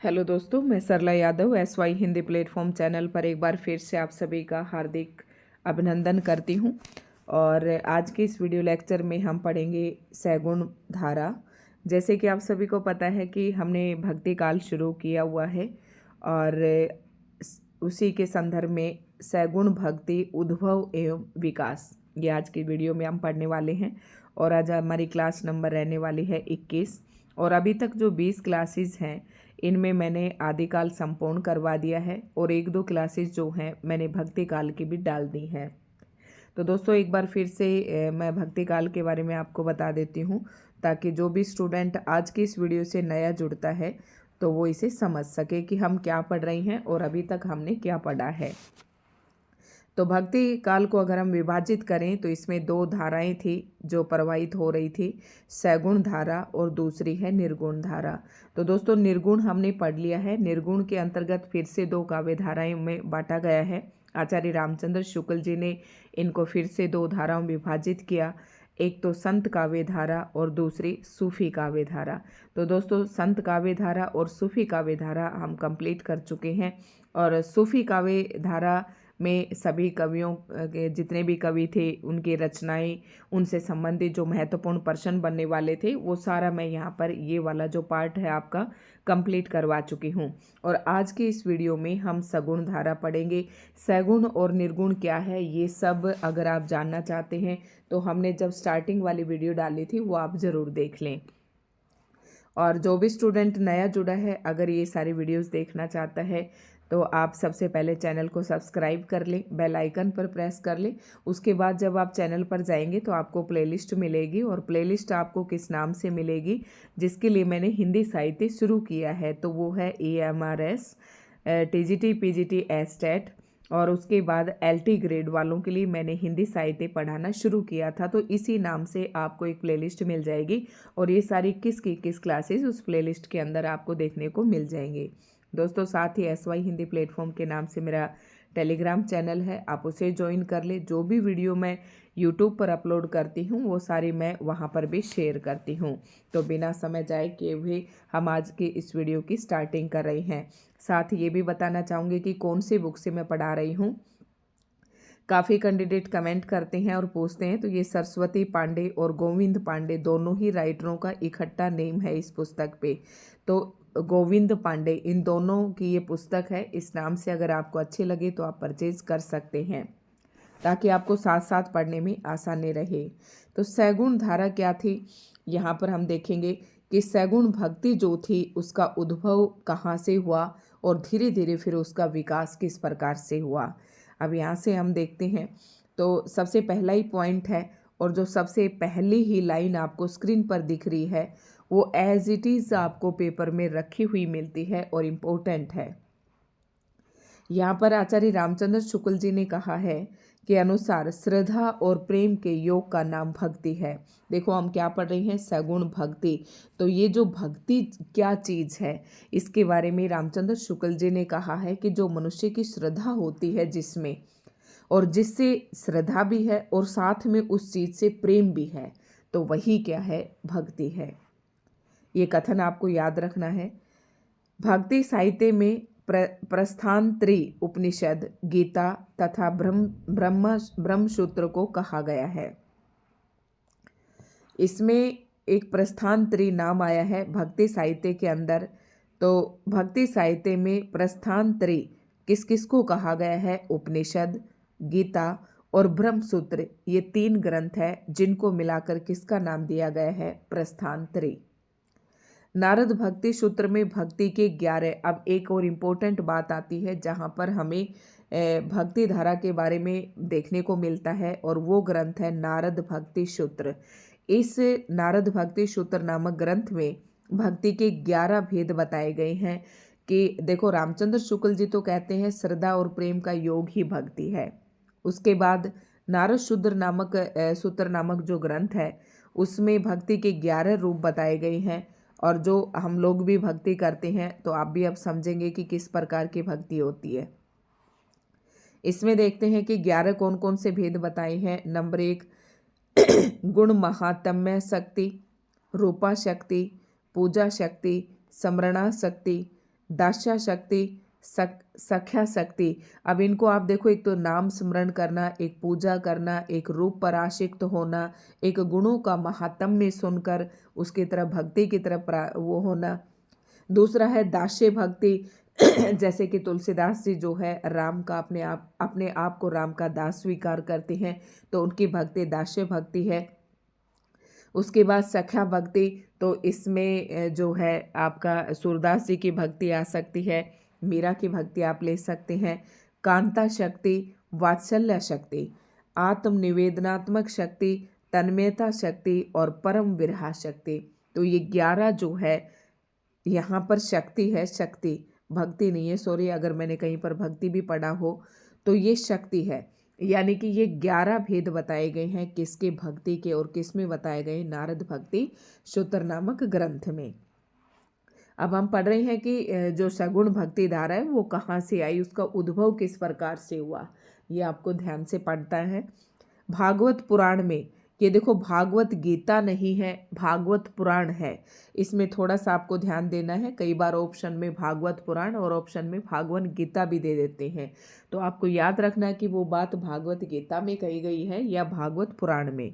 Hello दोस्तों, मैं Sarla Yadav SY Hindi platform channel पर एक बार फिर से आप सभी का हार्दिक अभिनंदन करती हूं। और आज के इस वीडियो लेक्चर में हम पढ़ेंगे सैगुण धारा। जैसे कि आप सभी को पता है कि हमने भक्ति काल शुरू किया हुआ है और उसी के संदर्भ में सैगुण भक्ति उद्भव एवं विकास ये आज की वीडियो में हम पढ़ने वाले हैं। और आज हमारी क्लास नंबर रहने वाली है 21। और अभी तक जो 20 क्लासेस हैं इनमें मैंने आदिकाल संपूर्ण करवा दिया है और एक दो क्लासेस जो हैं मैंने भक्ति काल की भी डाल दी हैं। तो दोस्तों एक बार फिर से मैं भक्ति काल के बारे में आपको बता देती हूँ ताकि जो भी स्टूडेंट आज की इस वीडियो से नया जुड़ता है तो वो इसे समझ सके कि हम क्या पढ़ रहे हैं और अभी तक हमने क्या पढ़ा है। तो भक्ति काल को अगर हम विभाजित करें तो इसमें दो धाराएं थी जो प्रवाहित हो रही थी, सैगुण धारा और दूसरी है निर्गुण धारा। तो दोस्तों निर्गुण हमने पढ़ लिया है। निर्गुण के अंतर्गत फिर से दो काव्य धाराएं में बांटा गया है। आचार्य रामचंद्र शुक्ल जी ने इनको फिर से दो धाराओं में विभाजित किया, एक तो संत काव्य धारा और दूसरी सूफी काव्य धारा। तो दोस्तों संत काव्य धारा और सूफी काव्य धारा हम कंप्लीट कर चुके हैं। और सूफी काव्य धारा में सभी कवियों के जितने भी कवि थे उनकी रचनाएं, उनसे संबंधित जो महत्वपूर्ण प्रश्न बनने वाले थे वो सारा मैं यहाँ पर ये वाला जो पार्ट है आपका कंप्लीट करवा चुकी हूँ। और आज के इस वीडियो में हम सगुण धारा पढ़ेंगे। सैगुण और निर्गुण क्या है ये सब अगर आप जानना चाहते हैं तो हमने जब स्टार्टिंग वाली वीडियो डाली थी वो आप ज़रूर देख लें। और जो भी स्टूडेंट नया जुड़ा है अगर ये सारी वीडियोस देखना चाहता है तो आप सबसे पहले चैनल को सब्सक्राइब कर लें, बेल आइकन पर प्रेस कर लें। उसके बाद जब आप चैनल पर जाएंगे तो आपको प्लेलिस्ट मिलेगी और प्लेलिस्ट आपको किस नाम से मिलेगी, जिसके लिए मैंने हिंदी साहित्य शुरू किया है तो वो है EMRS, TGT PGT STET और उसके बाद LT ग्रेड वालों के लिए मैंने हिंदी साहित्य पढ़ाना शुरू किया था। तो इसी नाम से आपको एक प्लेलिस्ट मिल जाएगी और ये सारी किस क्लासेस उस प्लेलिस्ट के अंदर आपको देखने को मिल जाएंगे। दोस्तों साथ ही SY हिंदी प्लेटफॉर्म के नाम से मेरा टेलीग्राम चैनल है, आप उसे ज्वाइन कर ले। जो भी वीडियो मैं यूट्यूब पर अपलोड करती हूँ वो सारी मैं वहाँ पर भी शेयर करती हूँ। तो बिना समय जाए किए हुए हम आज की इस वीडियो की स्टार्टिंग कर रहे हैं। साथ ही ये भी बताना चाहूँगी कि कौन सी बुक से मैं पढ़ा रही हूँ। काफ़ी कैंडिडेट कमेंट करते हैं और पूछते हैं, तो ये सरस्वती पांडे और गोविंद पांडे दोनों ही राइटरों का इकट्ठा नेम है इस पुस्तक पे। तो गोविंद पांडे इन दोनों की ये पुस्तक है। इस नाम से अगर आपको अच्छे लगे तो आप परचेज कर सकते हैं ताकि आपको साथ साथ पढ़ने में आसानी रहे। तो सैगुण धारा क्या थी यहाँ पर हम देखेंगे कि सैगुण भक्ति जो थी उसका उद्भव कहाँ से हुआ और धीरे धीरे फिर उसका विकास किस प्रकार से हुआ। अब यहाँ से हम देखते हैं तो सबसे पहला ही पॉइंट है और जो सबसे पहली ही लाइन आपको स्क्रीन पर दिख रही है वो एज इट इज़ आपको पेपर में रखी हुई मिलती है और इम्पोर्टेंट है। यहाँ पर आचार्य रामचंद्र शुक्ल जी ने कहा है के अनुसार श्रद्धा और प्रेम के योग का नाम भक्ति है। देखो हम क्या पढ़ रहे हैं, सगुण भक्ति। तो ये जो भक्ति क्या चीज़ है इसके बारे में रामचंद्र शुक्ल जी ने कहा है कि जो मनुष्य की श्रद्धा होती है जिसमें, और जिससे श्रद्धा भी है और साथ में उस चीज़ से प्रेम भी है, तो वही क्या है, भक्ति है। ये कथन आपको याद रखना है। भक्ति साहित्य में प्रस्थानत्री उपनिषद, गीता तथा ब्रह्मसूत्र को कहा गया है। इसमें एक प्रस्थानत्री नाम आया है भक्ति साहित्य के अंदर। तो भक्ति साहित्य में प्रस्थानत्री किस किस को कहा गया है, उपनिषद, गीता और ब्रह्मसूत्र, ये 3 ग्रंथ है जिनको मिलाकर किसका नाम दिया गया है, प्रस्थानत्री। नारद भक्ति सूत्र में भक्ति के 11। अब एक और इम्पोर्टेंट बात आती है जहाँ पर हमें भक्ति धारा के बारे में देखने को मिलता है और वो ग्रंथ है नारद भक्ति सूत्र। इस नारद भक्ति सूत्र नामक ग्रंथ में भक्ति के 11 भेद बताए गए हैं। कि देखो रामचंद्र शुक्ल जी तो कहते हैं श्रद्धा और प्रेम का योग ही भक्ति है। उसके बाद नारद सूत्र नामक जो ग्रंथ है उसमें भक्ति के 11 रूप बताए गए हैं। और जो हम लोग भी भक्ति करते हैं तो आप भी अब समझेंगे कि किस प्रकार की भक्ति होती है। इसमें देखते हैं कि 11 कौन कौन से भेद बताए हैं। नंबर 1 गुण महात्म्य शक्ति, रूपा शक्ति, पूजा शक्ति, स्मरणा शक्ति, दास्या शक्ति, सख्या शक्ति। अब इनको आप देखो, एक तो नाम स्मरण करना, एक पूजा करना, एक रूप पर आशिक्त होना, एक गुणों का महात्म्य सुनकर उसकी तरफ भक्ति की तरफ वो होना। दूसरा है दास्य भक्ति जैसे कि तुलसीदास जी जो है राम का अपने आप को राम का दास स्वीकार करते हैं, तो उनकी भक्ति दास्य भक्ति है। उसके बाद सख्या भक्ति, तो इसमें जो है आपका सूरदास जी की भक्ति आ सकती है, मीरा की भक्ति आप ले सकते हैं। कांता शक्ति, वात्सल्य शक्ति, आत्मनिवेदनात्मक शक्ति, तन्मयता शक्ति और परम विरहा शक्ति। तो ये 11 जो है यहाँ पर शक्ति है, शक्ति भक्ति नहीं है, सॉरी अगर मैंने कहीं पर भक्ति भी पढ़ा हो तो ये शक्ति है। यानी कि ये 11 भेद बताए गए हैं किसके, भक्ति के, और किस में बताए गए, नारद भक्ति सूत्र नामक ग्रंथ में। अब हम पढ़ रहे हैं कि जो सगुण भक्ति धारा है वो कहाँ से आई, उसका उद्भव किस प्रकार से हुआ, ये आपको ध्यान से पढ़ता है। भागवत पुराण में, ये देखो भागवत गीता नहीं है, भागवत पुराण है, इसमें थोड़ा सा आपको ध्यान देना है। कई बार ऑप्शन में भागवत पुराण और ऑप्शन में भागवत गीता भी दे देते हैं, तो आपको याद रखना है कि वो बात भागवत गीता में कही गई है या भागवत पुराण में।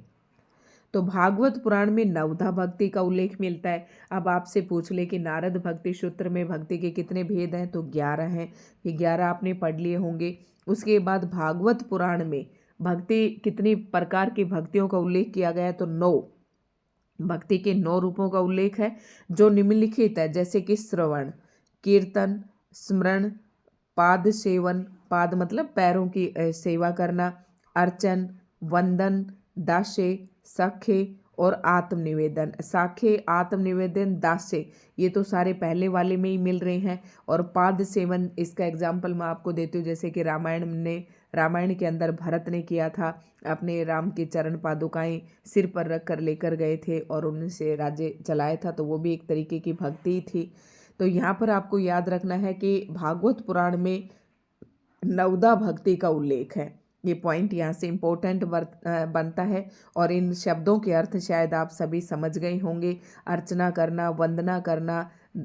तो भागवत पुराण में नवधा भक्ति का उल्लेख मिलता है। अब आपसे पूछ ले कि नारद भक्ति सूत्र में भक्ति के कितने भेद हैं, तो 11 हैं, ये 11 आपने पढ़ लिए होंगे। उसके बाद भागवत पुराण में भक्ति कितनी प्रकार की भक्तियों का उल्लेख किया गया है, तो 9 भक्ति के 9 रूपों का उल्लेख है जो निम्नलिखित है, जैसे कि श्रवण, कीर्तन, स्मरण, पाद सेवन, पाद मतलब पैरों की सेवा करना, अर्चन, वंदन, दास्य, सखे और आत्मनिवेदन। साखे, आत्मनिवेदन, दास्य, ये तो सारे पहले वाले में ही मिल रहे हैं। और पाद सेवन, इसका एग्जाम्पल मैं आपको देती हूँ, जैसे कि रामायण के अंदर भरत ने किया था, अपने राम के चरण पादुकाएं सिर पर रख कर लेकर गए थे और उनसे राज्य चलाया था, तो वो भी एक तरीके की भक्ति थी। तो यहाँ पर आपको याद रखना है कि भागवत पुराण में नवदा भक्ति का उल्लेख है, ये पॉइंट यहाँ से इम्पोर्टेंट बनता है। और इन शब्दों के अर्थ शायद आप सभी समझ गए होंगे। अर्चना करना, वंदना करना,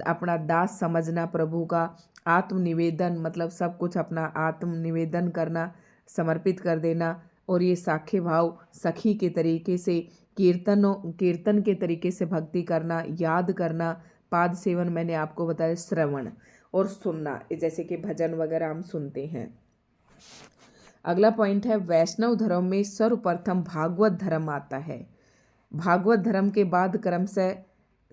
अपना दास समझना प्रभु का, आत्मनिवेदन मतलब सब कुछ अपना आत्मनिवेदन करना, समर्पित कर देना, और ये साखे भाव सखी के तरीके से, कीर्तन के तरीके से भक्ति करना, याद करना, पाद सेवन मैंने आपको बताया, श्रवण और सुनना, जैसे कि भजन वगैरह हम सुनते हैं। अगला पॉइंट है वैष्णव धर्म में सर्वप्रथम भागवत धर्म आता है। भागवत धर्म के बाद क्रमशः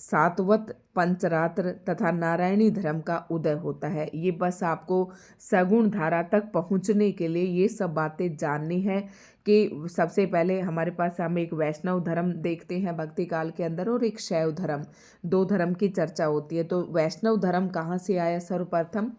सातवत, पंचरात्र तथा नारायणी धर्म का उदय होता है। ये बस आपको सगुण धारा तक पहुंचने के लिए ये सब बातें जाननी है कि सबसे पहले हमारे पास हम एक वैष्णव धर्म देखते हैं भक्ति काल के अंदर, और एक शैव धर्म, 2 धर्म की चर्चा होती है। तो वैष्णव धर्म कहाँ से आया, सर्वप्रथम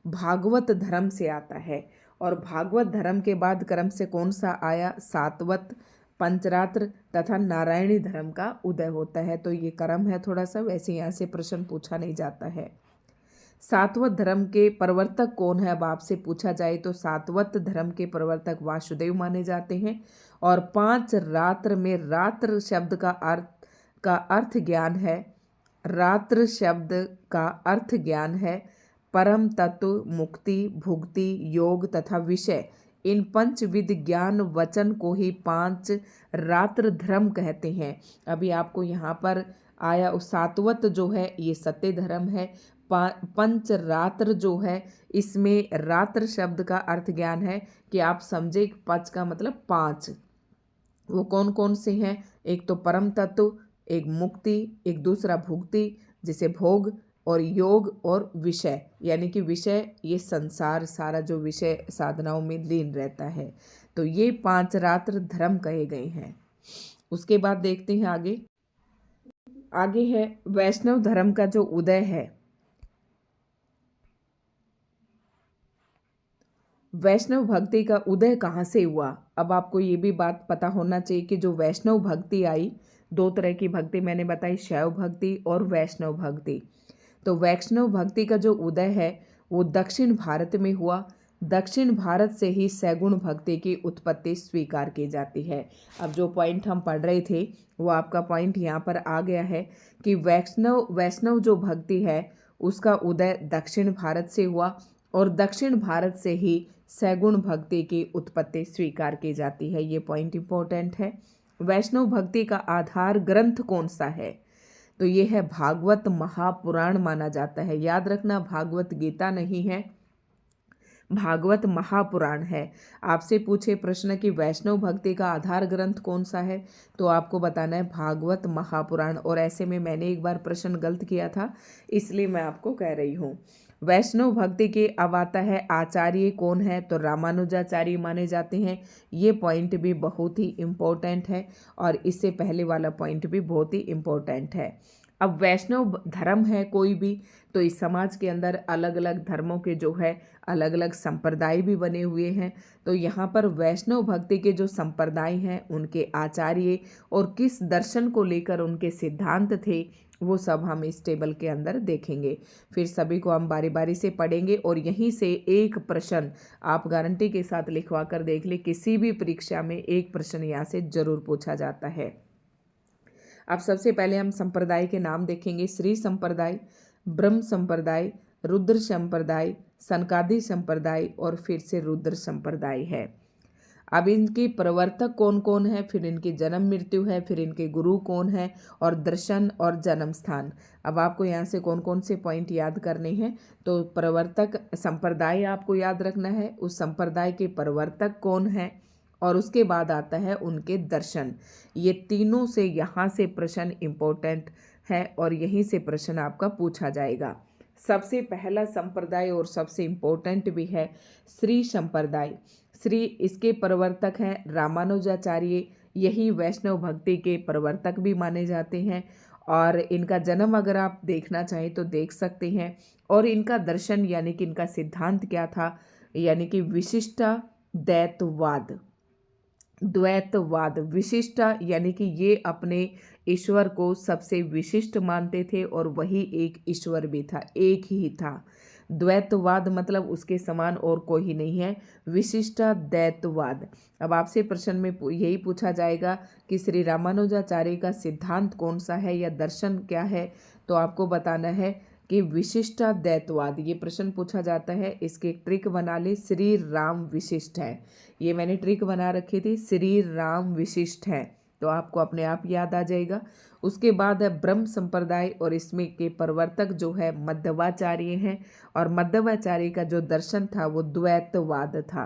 भागवत धर्म से आता है। और भागवत धर्म के बाद क्रम से कौन सा आया, सातवत, पंचरात्र तथा नारायणी धर्म का उदय होता है। तो ये क्रम है थोड़ा सा, वैसे यहाँ से प्रश्न पूछा नहीं जाता है। सातवत धर्म के प्रवर्तक कौन है, अब आपसे पूछा जाए तो सातवत धर्म के प्रवर्तक वासुदेव माने जाते हैं। और 5 रात्र में, रात्र शब्द का अर्थ ज्ञान है, रात्र शब्द का अर्थ ज्ञान है, परम तत्व, मुक्ति, भुक्ति, योग तथा विषय, इन 5 विध ज्ञान वचन को ही 5 रात्र धर्म कहते हैं। अभी आपको यहाँ पर आया, सातवत जो है ये सत्य धर्म है, 5 रात्र जो है इसमें रात्र शब्द का अर्थ ज्ञान है कि आप समझे, 5 का मतलब 5, वो कौन कौन से हैं, एक तो परम तत्व, एक मुक्ति, एक दूसरा भुक्ति जिसे भोग, और योग और विषय, यानी कि विषय ये संसार सारा जो विषय साधनाओं में लीन रहता है। तो ये 5 रात्र धर्म कहे गए हैं। उसके बाद देखते हैं आगे है वैष्णव धर्म का जो उदय है। वैष्णव भक्ति का उदय कहाँ से हुआ, अब आपको ये भी बात पता होना चाहिए कि जो वैष्णव भक्ति आई, 2 तरह की भक्ति मैंने बताई, शैव भक्ति और वैष्णव भक्ति। तो वैष्णव भक्ति का जो उदय है वो दक्षिण भारत में हुआ। दक्षिण भारत से ही सैगुण भक्ति की उत्पत्ति स्वीकार की जाती है। अब जो पॉइंट हम पढ़ रहे थे वो आपका पॉइंट यहाँ पर आ गया है कि वैष्णव जो भक्ति है उसका उदय दक्षिण भारत से हुआ और दक्षिण भारत से ही सैगुण भक्ति की उत्पत्ति स्वीकार की जाती है। ये पॉइंट इंपॉर्टेंट है। वैष्णव भक्ति का आधार ग्रंथ कौन सा है? तो ये है भागवत महापुराण माना जाता है। याद रखना, भागवत गीता नहीं है, भागवत महापुराण है। आपसे पूछे प्रश्न कि वैष्णव भक्ति का आधार ग्रंथ कौन सा है, तो आपको बताना है भागवत महापुराण। और ऐसे में मैंने एक बार प्रश्न गलत किया था, इसलिए मैं आपको कह रही हूँ। वैष्णव भक्ति के अब आता है आचार्य कौन है, तो रामानुजाचार्य माने जाते हैं। ये पॉइंट भी बहुत ही इम्पोर्टेंट है और इससे पहले वाला पॉइंट भी बहुत ही इम्पोर्टेंट है। अब वैष्णव धर्म है कोई भी, तो इस समाज के अंदर अलग अलग धर्मों के जो है अलग अलग संप्रदाय भी बने हुए हैं। तो यहाँ पर वैष्णव भक्ति के जो संप्रदाय हैं, उनके आचार्य और किस दर्शन को लेकर उनके सिद्धांत थे, वो सब हम इस टेबल के अंदर देखेंगे। फिर सभी को हम बारी बारी से पढ़ेंगे और यहीं से एक प्रश्न आप गारंटी के साथ लिखवा कर देख ले, किसी भी परीक्षा में एक प्रश्न यहाँ से जरूर पूछा जाता है। अब सबसे पहले हम संप्रदाय के नाम देखेंगे। श्री संप्रदाय, ब्रह्म संप्रदाय, रुद्र संप्रदाय, सनकादि संप्रदाय और फिर से रुद्र संप्रदाय है। अब इनके प्रवर्तक कौन कौन है, फिर इनकी जन्म मृत्यु है, फिर इनके गुरु कौन है और दर्शन और जन्म स्थान। अब आपको यहाँ से कौन कौन से पॉइंट याद करने हैं, तो प्रवर्तक संप्रदाय आपको याद रखना है, उस संप्रदाय के प्रवर्तक कौन है और उसके बाद आता है उनके दर्शन। ये तीनों से यहाँ से प्रश्न इम्पोर्टेंट है और यहीं से प्रश्न आपका पूछा जाएगा। सबसे पहला संप्रदाय और सबसे इम्पोर्टेंट भी है श्री संप्रदाय। श्री, इसके प्रवर्तक हैं रामानुजाचार्य। यही वैष्णव भक्ति के प्रवर्तक भी माने जाते हैं और इनका जन्म अगर आप देखना चाहें तो देख सकते हैं। और इनका दर्शन यानी कि इनका सिद्धांत क्या था, यानी कि विशिष्टा द्वैतवाद। द्वैतवाद, विशिष्टा यानी कि ये अपने ईश्वर को सबसे विशिष्ट मानते थे और वही एक ईश्वर भी था, एक ही था। द्वैतवाद मतलब उसके समान और कोई नहीं है, विशिष्टा द्वैतवाद। अब आपसे प्रश्न में यही पूछा जाएगा कि श्री रामानुजाचार्य का सिद्धांत कौन सा है या दर्शन क्या है, तो आपको बताना है कि विशिष्टा द्वैतवाद। ये प्रश्न पूछा जाता है, इसके ट्रिक बना ले, श्री राम विशिष्ट है। ये मैंने ट्रिक बना रखी थी, श्री राम विशिष्ट है, तो आपको अपने आप याद आ जाएगा। उसके बाद है ब्रह्म संप्रदाय और इसमें के प्रवर्तक जो है मध्वाचार्य हैं और मध्वाचार्य का जो दर्शन था वो द्वैतवाद था।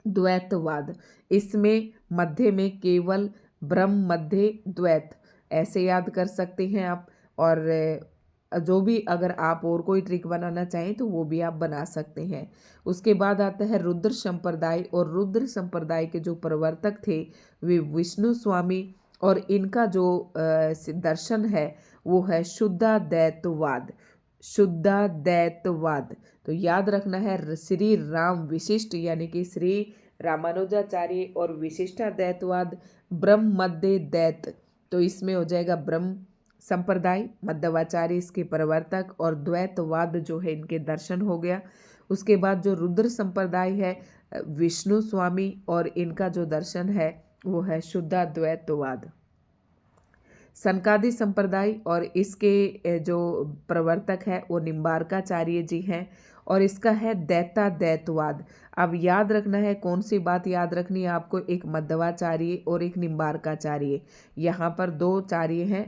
द्वैतवाद, इसमें मध्य में केवल ब्रह्म, मध्य द्वैत, ऐसे याद कर सकते हैं आप। और जो भी अगर आप और कोई ट्रिक बनाना चाहें तो वो भी आप बना सकते हैं। उसके बाद आता है रुद्र संप्रदाय और रुद्र संप्रदाय के जो प्रवर्तक थे वे विष्णु स्वामी और इनका जो दर्शन है वो है शुद्धाद्वैतवाद। शुद्धाद्वैतवाद, तो याद रखना है श्री राम विशिष्ट यानी कि श्री रामानुजाचार्य और विशिष्टाद्वैतवाद, ब्रह्म मध्य द्वैत, तो इसमें हो जाएगा ब्रह्म संप्रदाय, मध्वाचार्य इसके प्रवर्तक और द्वैतवाद जो है इनके दर्शन हो गया। उसके बाद जो रुद्र संप्रदाय है विष्णु स्वामी और इनका जो दर्शन है वो है शुद्धाद्वैतवाद। सनकादि संप्रदाय और इसके जो प्रवर्तक है वो निम्बार्काचार्य जी हैं और इसका है दैताद्वैतवाद। अब याद रखना है, कौन सी बात याद रखनी है आपको, एक मध्वाचार्य और एक निम्बार्काचार्य। यहाँ पर दो चार्य हैं,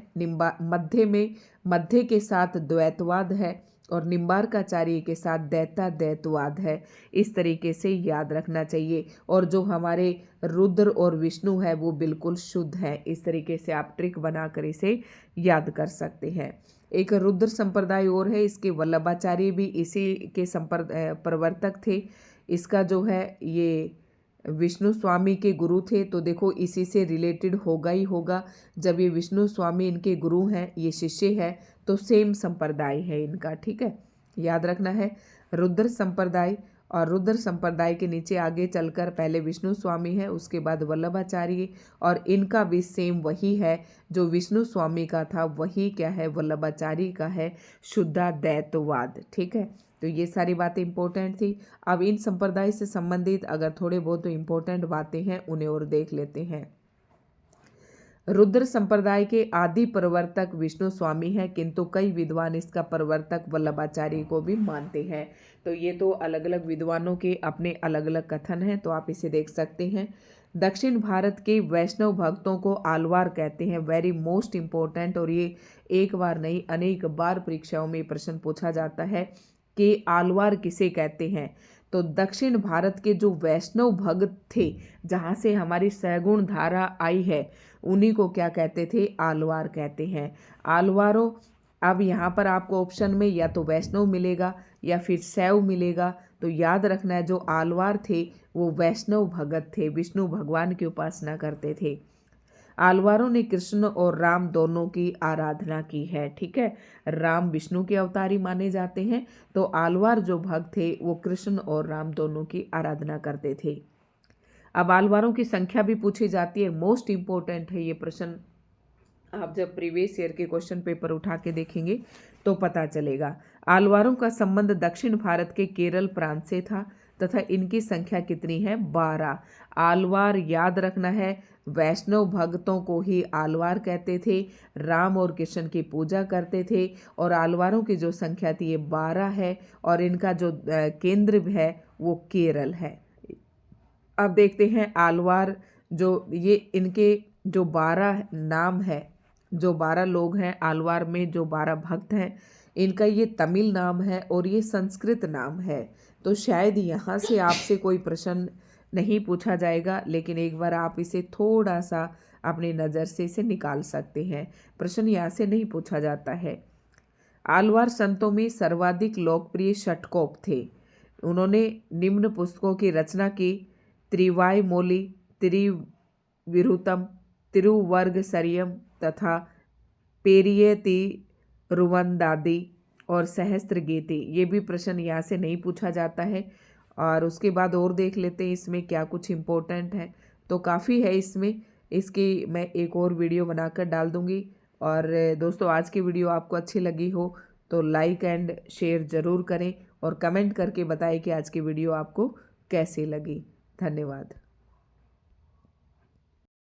मध्य में मध्य के साथ द्वैतवाद है और निम्बार्काचार्य के साथ दैताद्वैतवाद है। इस तरीके से याद रखना चाहिए। और जो हमारे रुद्र और विष्णु है वो बिल्कुल शुद्ध है। इस तरीके से आप ट्रिक बनाकर इसे याद कर सकते हैं। एक रुद्र संप्रदाय और है, इसके वल्लभाचार्य भी इसी के प्रवर्तक थे। इसका जो है ये विष्णु स्वामी के गुरु थे, तो देखो इसी से रिलेटेड होगा ही होगा। जब ये विष्णु स्वामी इनके गुरु हैं, ये शिष्य है, तो सेम संप्रदाय है इनका, ठीक है, याद रखना है। रुद्र संप्रदाय और रुद्र संप्रदाय के नीचे आगे चलकर पहले विष्णु स्वामी है, उसके बाद वल्लभाचार्य और इनका भी सेम वही है जो विष्णु स्वामी का था, वही क्या है वल्लभाचार्य का है, शुद्धाद्वैतवाद, ठीक है। तो ये सारी बातें इंपॉर्टेंट थी। अब इन संप्रदाय से संबंधित अगर थोड़े बहुत तो इम्पोर्टेंट बातें हैं उन्हें और देख लेते हैं। रुद्र संप्रदाय के आदि प्रवर्तक विष्णु स्वामी हैं, किंतु कई विद्वान इसका प्रवर्तक वल्लभाचार्य को भी मानते हैं। तो ये तो अलग अलग विद्वानों के अपने अलग अलग कथन हैं, तो आप इसे देख सकते हैं। दक्षिण भारत के वैष्णव भक्तों को आलवार कहते हैं, वेरी मोस्ट इम्पोर्टेंट। और ये एक बार नहीं अनेक बार परीक्षाओं में प्रश्न पूछा जाता है कि आलवार किसे कहते हैं। तो दक्षिण भारत के जो वैष्णव भक्त थे, जहाँ से हमारी सैगुण धारा आई है, उन्हीं को क्या कहते थे, आलवार कहते हैं। आलवारों, अब यहाँ पर आपको ऑप्शन में या तो वैष्णव मिलेगा या फिर शैव मिलेगा। तो याद रखना है, जो आलवार थे वो वैष्णव भगत थे, विष्णु भगवान की उपासना करते थे। आलवारों ने कृष्ण और राम दोनों की आराधना की है। ठीक है, राम विष्णु के अवतारी माने जाते हैं, तो आलवार जो भक्त थे वो कृष्ण और राम दोनों की आराधना करते थे। अब आलवारों की संख्या भी पूछी जाती है, मोस्ट इम्पोर्टेंट है ये प्रश्न। आप जब प्रीवियस ईयर के क्वेश्चन पेपर उठा के देखेंगे तो पता चलेगा। आलवारों का संबंध दक्षिण भारत के केरल प्रांत से था तथा इनकी संख्या कितनी है, 12। आलवार याद रखना है, वैष्णव भक्तों को ही आलवार कहते थे, राम और कृष्ण की पूजा करते थे। और आलवारों की जो संख्या थी ये 12 है और इनका जो केंद्र है वो केरल है। अब देखते हैं आलवार, जो ये इनके जो 12 नाम है, जो 12 लोग हैं आलवार में, जो 12 भक्त हैं, इनका ये तमिल नाम है और ये संस्कृत नाम है। तो शायद यहाँ से आपसे कोई प्रश्न नहीं पूछा जाएगा, लेकिन एक बार आप इसे थोड़ा सा अपनी नज़र से इसे निकाल सकते हैं। प्रश्न यहाँ से नहीं पूछा जाता है। आलवार संतों में सर्वाधिक लोकप्रिय षटकोप थे। उन्होंने निम्न पुस्तकों की रचना की: त्रिवाईमोली, त्रिविरुतम, तिरुवर्गसरियम तथा पेरिये रुवंदादी और सहस्त्र गीति। ये भी प्रश्न यहाँ से नहीं पूछा जाता है। और उसके बाद और देख लेते हैं इसमें क्या कुछ इम्पोर्टेंट है। तो काफ़ी है इसमें, इसकी मैं एक और वीडियो बनाकर डाल दूँगी। और दोस्तों, आज की वीडियो आपको अच्छी लगी हो तो लाइक एंड शेयर ज़रूर करें और कमेंट करके बताएं कि आज की वीडियो आपको कैसी लगी। धन्यवाद।